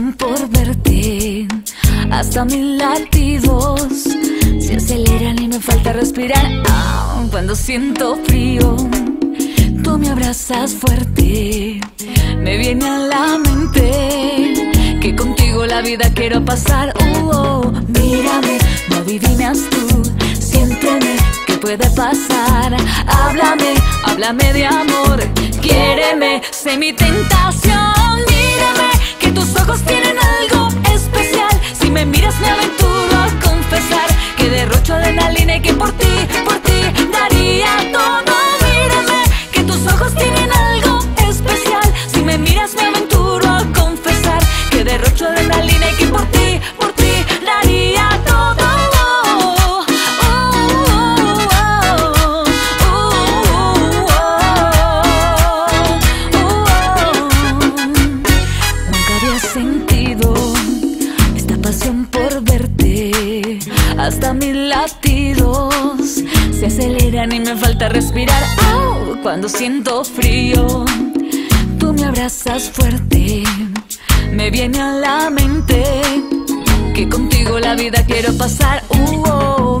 pasión por verte, hasta mis latidos se aceleran y me falta respirar. Cuando siento frío, tú me abrazas fuerte, me viene a la mente que contigo la vida quiero pasar. Mírame, no adivinas tú, siénteme, ¿qué puede pasar? Háblame, háblame de amor, quiéreme, sé mi tentación. Mírame, que tus ojos tienen algo especial, si me miras me aventuro a confesar que derrocho adrenalina y que por ti daría todo. Mírame, que tus ojos tienen algo especial, si me miras me aventuro a confesar que derrocho adrenalina y que por ti daría todo. Nunca había sentido esta pasión por verte, hasta mis latidos se aceleran y me falta respirar. Cuando siento frío, tú me abrazas fuerte, me viene a la mente que contigo la vida quiero pasar.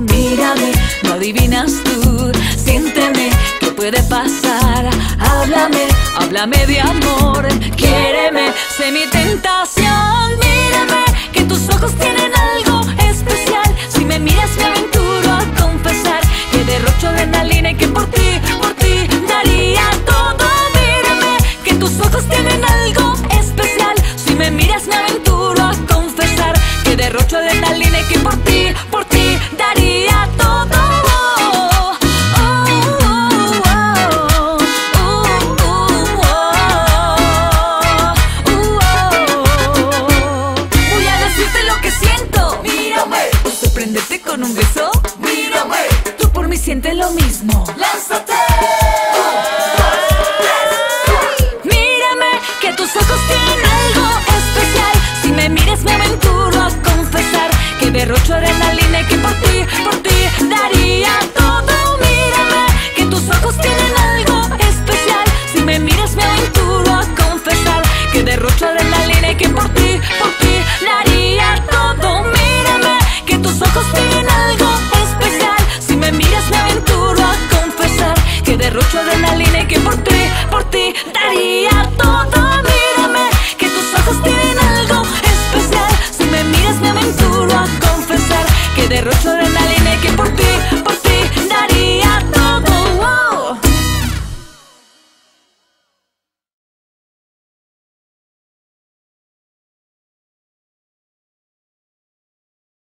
Mírame, no adivinas tú, siénteme, ¿qué puede pasar? Háblame, háblame de amor, quiéreme, sé mi tentación. Mírame, que tus ojos tienen algo especial, si me miras me aventuro a confesar que derrocho adrenalina y que por ti daría todo. Mírame, que tus ojos tienen algo especial, si me miras me aventuro a confesar que derrocho adrenalina y que por ti daría todo. Voy a decirte lo que siento. Mírame, sorprenderte con un beso. Mírame, tú por mí sientes lo mismo. Lánzate. Mírame, que tus ojos tienen algo especial, si me miras me aventuro a confesar que derrocho adrenalina y que por ti daría todo. Mírame, que tus ojos tienen algo especial, si me miras me aventuro a confesar que derrocho adrenalina y que por ti daría todo. Mírame, que tus ojos tienen algo especial, si me miras me aventuro a confesar que derrocho adrenalina y que por ti daría todo. Mírame, que tus ojos tienen algo especial, si me miras me aventuro a confesar que derrocho adrenalina